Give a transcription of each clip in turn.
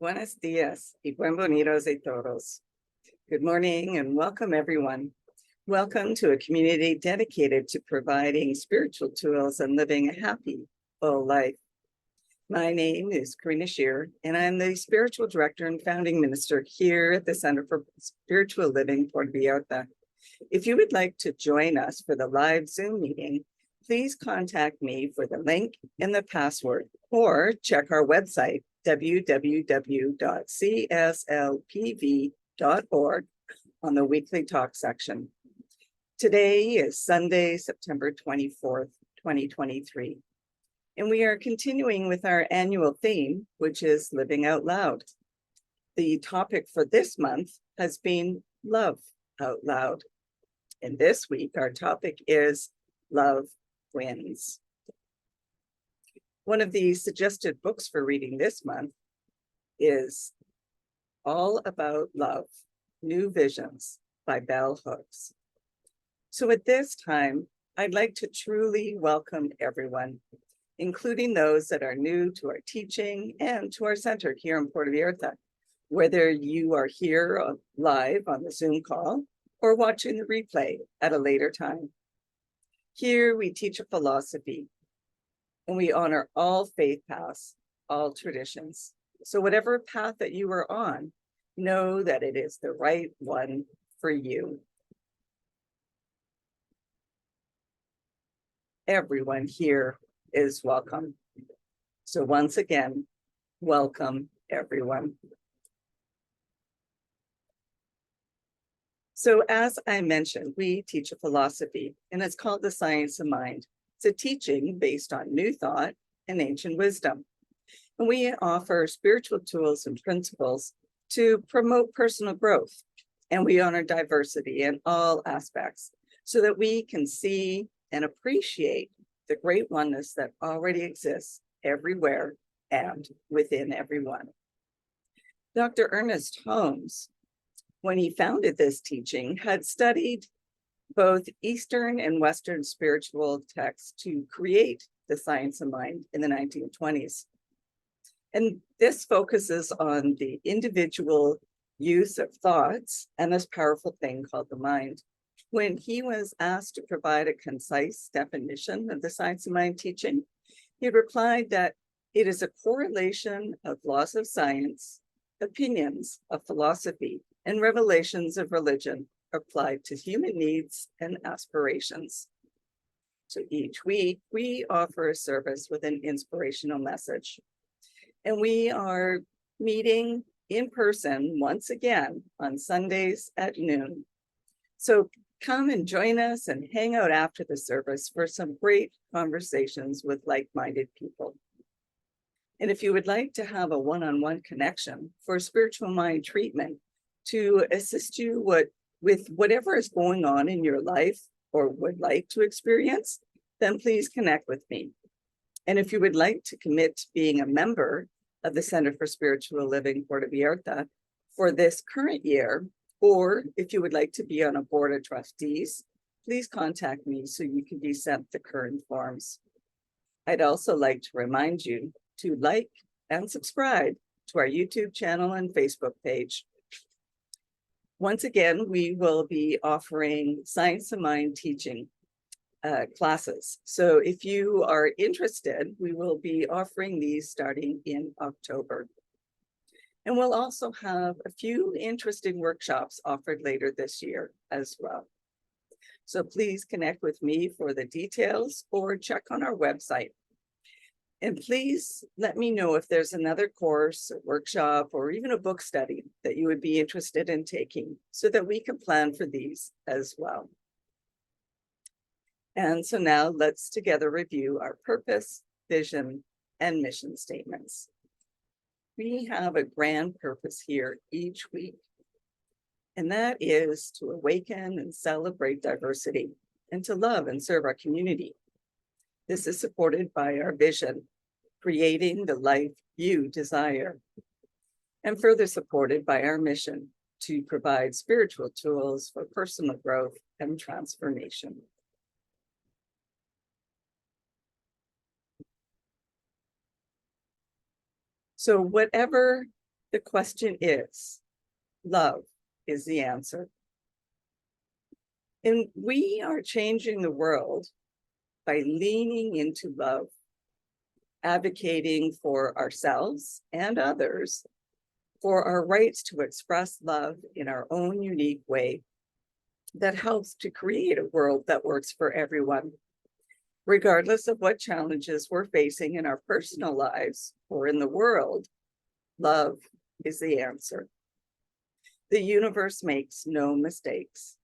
Buenos días y bienvenidos a todos. Good morning and welcome everyone. Welcome to a community dedicated to providing spiritual tools and living a happy, full life. My name is Karina Shear, and I'm the spiritual director and founding minister here at the Center for Spiritual Living Puerto Vallarta. If you would like to join us for the live Zoom meeting, please contact me for the link and the password, or check our website, www.cslpv.org, on the weekly talk section. Today is Sunday, September 24th, 2023. And we are continuing with our annual theme, which is Living Out Loud. The topic for this month has been Love Out Loud. And this week, our topic is Love Wins. One of the suggested books for reading this month is All About Love, New Visions by Bell Hooks. So at this time, I'd like to truly welcome everyone, including those that are new to our teaching and to our center here in Puerto Vallarta, whether you are here live on the Zoom call or watching the replay at a later time. Here we teach a philosophy, and we honor all faith paths, all traditions. So whatever path that you are on, know that it is the right one for you. Everyone here is welcome. So once again, welcome everyone. So as I mentioned, we teach a philosophy, and it's called the Science of Mind. It's a teaching based on new thought and ancient wisdom. And we offer spiritual tools and principles to promote personal growth. And we honor diversity in all aspects so that we can see and appreciate the great oneness that already exists everywhere and within everyone. Dr. Ernest Holmes, when he founded this teaching, had studied both Eastern and Western spiritual texts to create the Science of Mind in the 1920s. And this focuses on the individual use of thoughts and this powerful thing called the mind. When he was asked to provide a concise definition of the Science of Mind teaching, he replied that it is a correlation of laws of science, opinions of philosophy, and revelations of religion applied to human needs and aspirations. So each week, we offer a service with an inspirational message. And we are meeting in person once again on Sundays at noon. So come and join us and hang out after the service for some great conversations with like-minded people. And if you would like to have a one-on-one connection for spiritual mind treatment to assist you with whatever is going on in your life or would like to experience, then please connect with me. And if you would like to commit to being a member of the Center for Spiritual Living Puerto Vallarta for this current year, or if you would like to be on a board of trustees, please contact me so you can be sent the current forms. I'd also like to remind you to like and subscribe to our YouTube channel and Facebook page. Once again, we will be offering Science of Mind teaching classes. So if you are interested, we will be offering these starting in October. And we'll also have a few interesting workshops offered later this year as well. So please connect with me for the details or check on our website. And please let me know if there's another course, a workshop, or even a book study that you would be interested in taking so that we can plan for these as well. And so now let's together review our purpose, vision, and mission statements. We have a grand purpose here each week, and that is to awaken and celebrate diversity and to love and serve our community. This is supported by our vision, creating the life you desire, and further supported by our mission to provide spiritual tools for personal growth and transformation. So whatever The question is, love is the answer. And we are changing the world by leaning into love, advocating for ourselves and others for our rights to express love in our own unique way that helps to create a world that works for everyone, regardless of what challenges we're facing in our personal lives or in the world. Love is the answer. The universe makes no mistakes,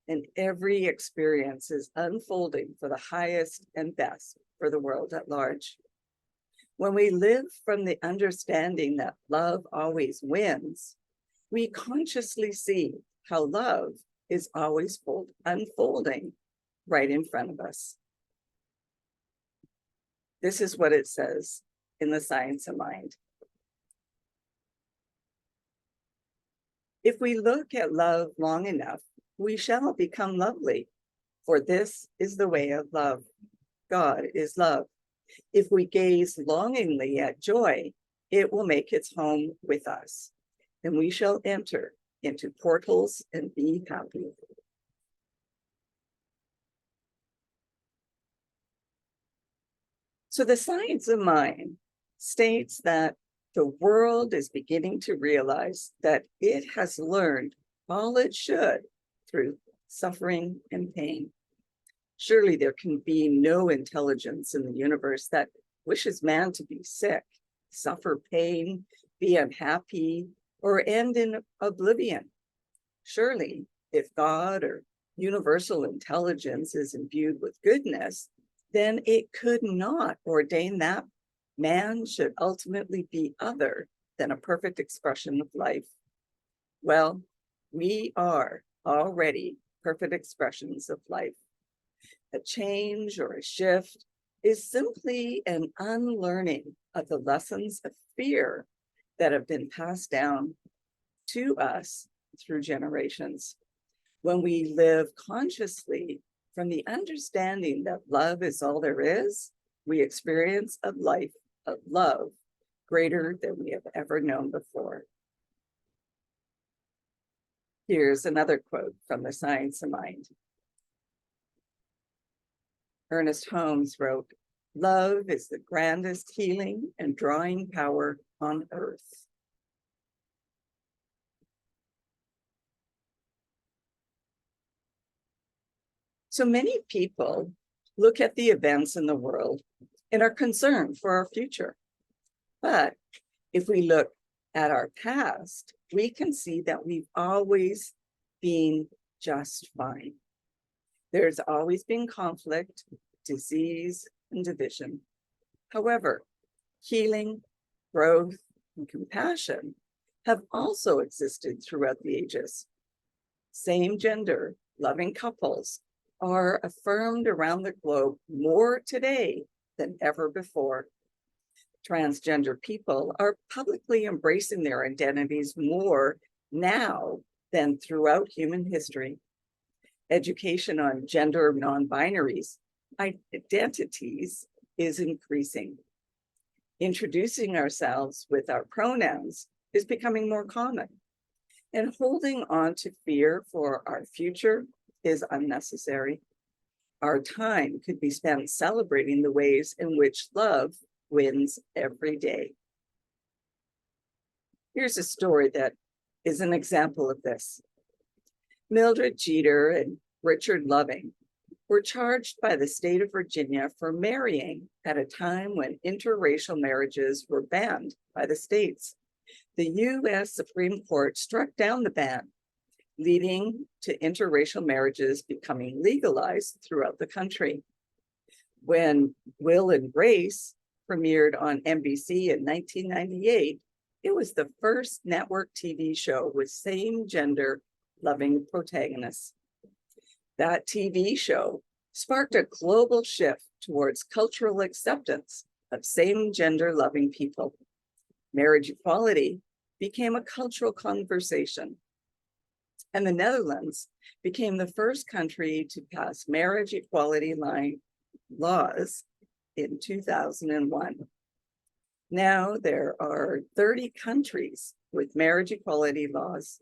and every experience is unfolding for the highest and best for the world at large. When we live from the understanding that love always wins, we consciously see how love is always unfolding right in front of us. This is what it says in the Science of Mind. If we look at love long enough, we shall become lovely, for this is the way of love. God is love. If we gaze longingly at joy, it will make its home with us, and we shall enter into portals and be happy. So the Science of Mind states that the world is beginning to realize that it has learned all it should through suffering and pain. Surely there can be no intelligence in the universe that wishes man to be sick, suffer pain, be unhappy, or end in oblivion. Surely, if God or universal intelligence is imbued with goodness, then it could not ordain that man should ultimately be other than a perfect expression of life. Well, we are already perfect expressions of life. A change or a shift is simply an unlearning of the lessons of fear that have been passed down to us through generations. When we live consciously from the understanding that love is all there is, we experience a life of love greater than we have ever known before. Here's another quote from the Science of Mind. Ernest Holmes wrote, "Love is the grandest healing and drawing power on earth." So many people look at the events in the world and are concerned for our future. But if we look at our past, we can see that we've always been just fine. There's always been conflict, disease, and division. However, healing, growth, and compassion have also existed throughout the ages. Same-gender, loving couples are affirmed around the globe more today than ever before. Transgender people are publicly embracing their identities more now than throughout human history. Education on gender non-binaries identities is increasing. Introducing ourselves with our pronouns is becoming more common. And holding on to fear for our future is unnecessary. Our time could be spent celebrating the ways in which love wins every day. Here's a story that is an example of this. Mildred Jeter and Richard Loving were charged by the state of Virginia for marrying at a time when interracial marriages were banned by the states. The U.S. Supreme Court struck down the ban, leading to interracial marriages becoming legalized throughout the country. When Will and Grace premiered on NBC in 1998, it was the first network TV show with same-gender loving protagonists. That TV show sparked a global shift towards cultural acceptance of same-gender loving people. Marriage equality became a cultural conversation, and the Netherlands became the first country to pass marriage equality laws in 2001. Now there are 30 countries with marriage equality laws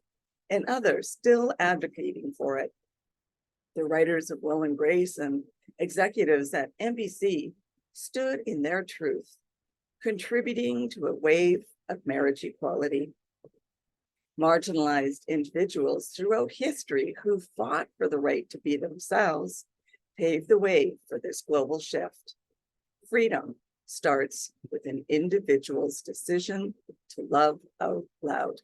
and others still advocating for it. The writers of Will and Grace and executives at NBC stood in their truth, contributing to a wave of marriage equality. Marginalized individuals throughout history who fought for the right to be themselves paved the way for this global shift. Freedom starts with an individual's decision to love out loud.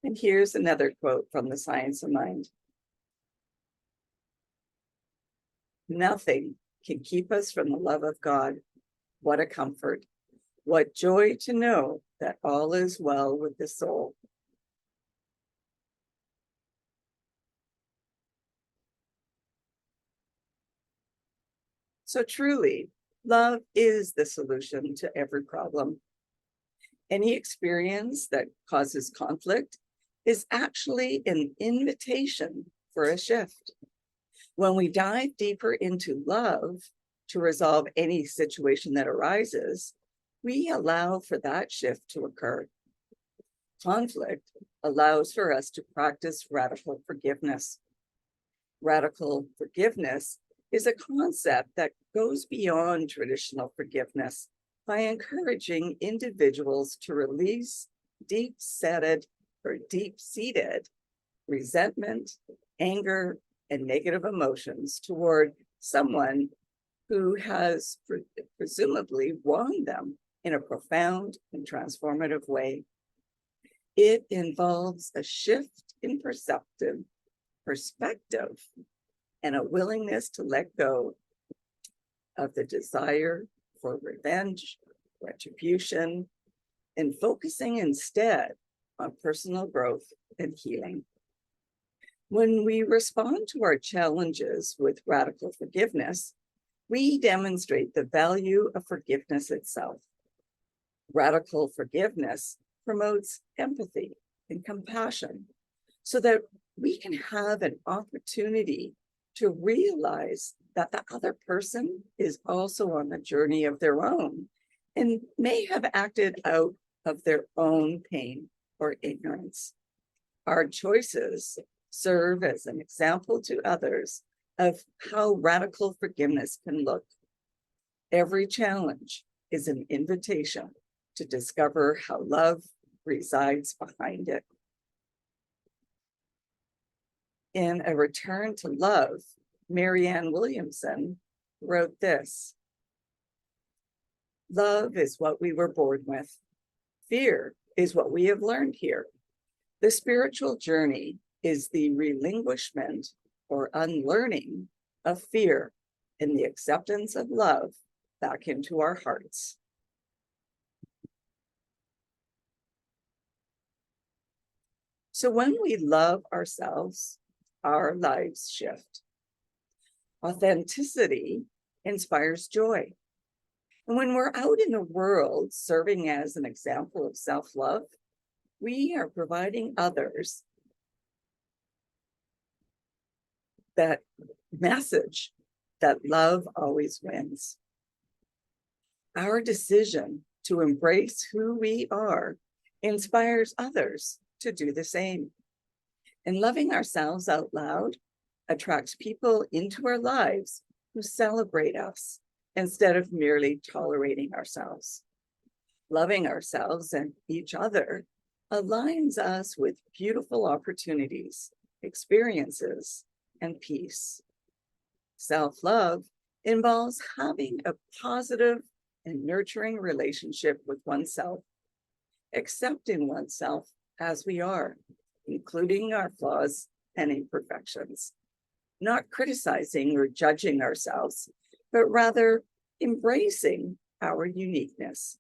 And here's another quote from The Science of Mind. Nothing can keep us from the love of God. What a comfort. What joy to know that all is well with the soul. So truly, love is the solution to every problem. Any experience that causes conflict is actually an invitation for a shift. When we dive deeper into love to resolve any situation that arises, we allow for that shift to occur. Conflict allows for us to practice radical forgiveness. Radical forgiveness is a concept that goes beyond traditional forgiveness by encouraging individuals to release deep-seated resentment, anger, and negative emotions toward someone who has presumably wronged them in a profound and transformative way. It involves a shift in perspective and a willingness to let go of the desire for revenge, retribution, and focusing instead on personal growth and healing. When we respond to our challenges with radical forgiveness, we demonstrate the value of forgiveness itself. Radical forgiveness promotes empathy and compassion so that we can have an opportunity to realize that the other person is also on a journey of their own and may have acted out of their own pain or ignorance. Our choices serve as an example to others of how radical forgiveness can look. Every challenge is an invitation to discover how love resides behind it. In A Return to Love, Marianne Williamson wrote this: "Love is what we were born with. Fear is what we have learned here. The spiritual journey is the relinquishment or unlearning of fear and the acceptance of love back into our hearts." So when we love ourselves, our lives shift. Authenticity inspires joy. And when we're out in the world serving as an example of self-love, we are providing others that message that love always wins. Our decision to embrace who we are inspires others to do the same. And loving ourselves out loud attracts people into our lives who celebrate us instead of merely tolerating ourselves. Loving ourselves and each other aligns us with beautiful opportunities, experiences, and peace. Self-love involves having a positive and nurturing relationship with oneself, accepting oneself as we are, including our flaws and imperfections, not criticizing or judging ourselves, but rather embracing our uniqueness.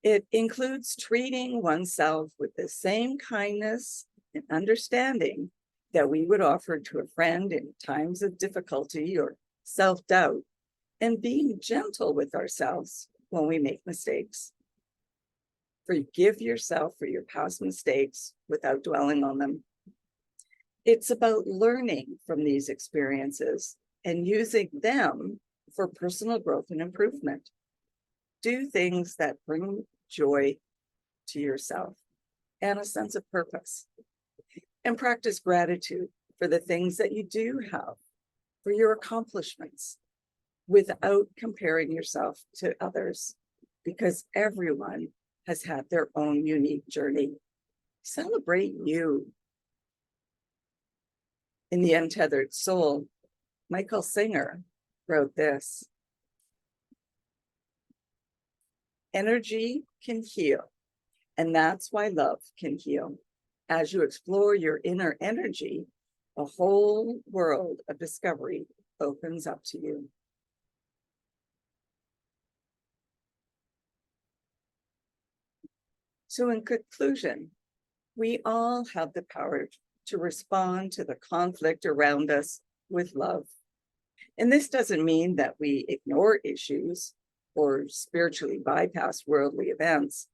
It includes treating oneself with the same kindness and understanding that we would offer to a friend in times of difficulty or self-doubt, and being gentle with ourselves when we make mistakes. Forgive yourself for your past mistakes without dwelling on them. It's about learning from these experiences and using them for personal growth and improvement. Do things that bring joy to yourself and a sense of purpose. And practice gratitude for the things that you do have, for your accomplishments, without comparing yourself to others, because everyone has had their own unique journey. Celebrate you. In The Untethered Soul, Michael Singer wrote this: energy can heal, and that's why love can heal. As you explore your inner energy, a whole world of discovery opens up to you. So in conclusion, we all have the power to respond to the conflict around us with love. And this doesn't mean that we ignore issues or spiritually bypass worldly events.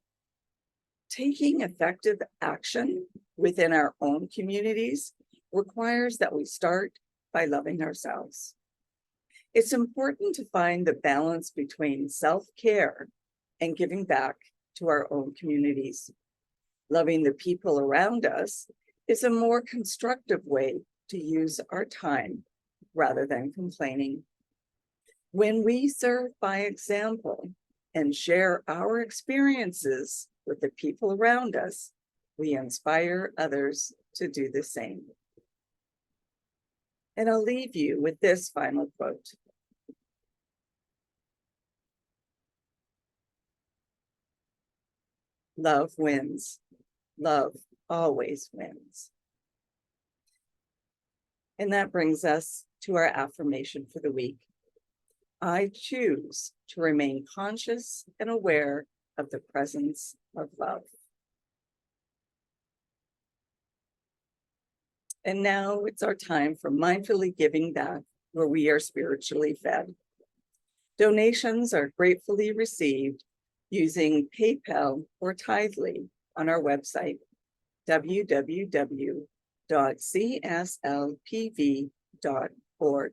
Taking effective action within our own communities requires that we start by loving ourselves. It's important to find the balance between self-care and giving back to our own communities. Loving the people around us is a more constructive way to use our time rather than complaining. When we serve by example and share our experiences with the people around us, we inspire others to do the same. And I'll leave you with this final quote. Love wins. Love always wins. And that brings us to our affirmation for the week. I choose to remain conscious and aware of the presence of love. And now it's our time for mindfully giving back, where we are spiritually fed. Donations are gratefully received using PayPal or Tithely on our website, www.cslpv.org.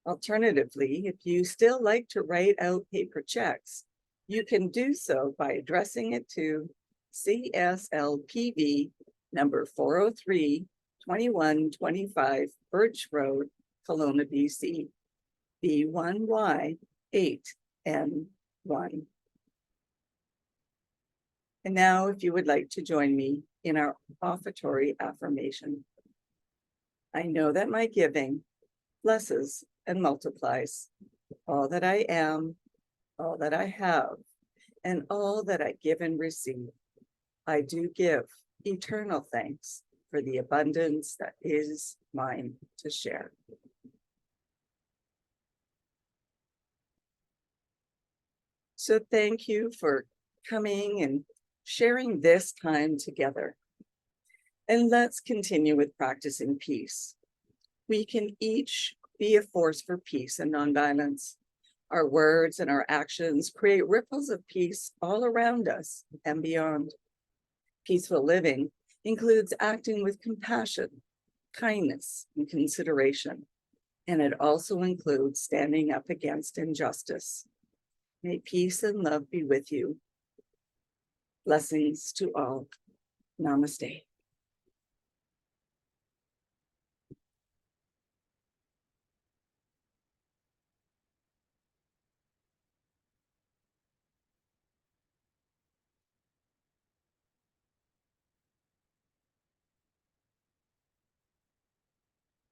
Alternatively, if you still like to write out paper checks, you can do so by addressing it to CSLPV number 403, 2125 Birch Road, Kelowna, BC, B1Y8N1. And now, if you would like to join me in our offertory affirmation. I know that my giving blesses and multiplies all that I am, all that I have, and all that I give and receive. I do give eternal thanks for the abundance that is mine to share. So thank you for coming and sharing this time together. And let's continue with practicing peace. We can each be a force for peace and nonviolence. Our words and our actions create ripples of peace all around us and beyond. Peaceful living includes acting with compassion, kindness, and consideration. And it also includes standing up against injustice. May peace and love be with you. Blessings to all. Namaste.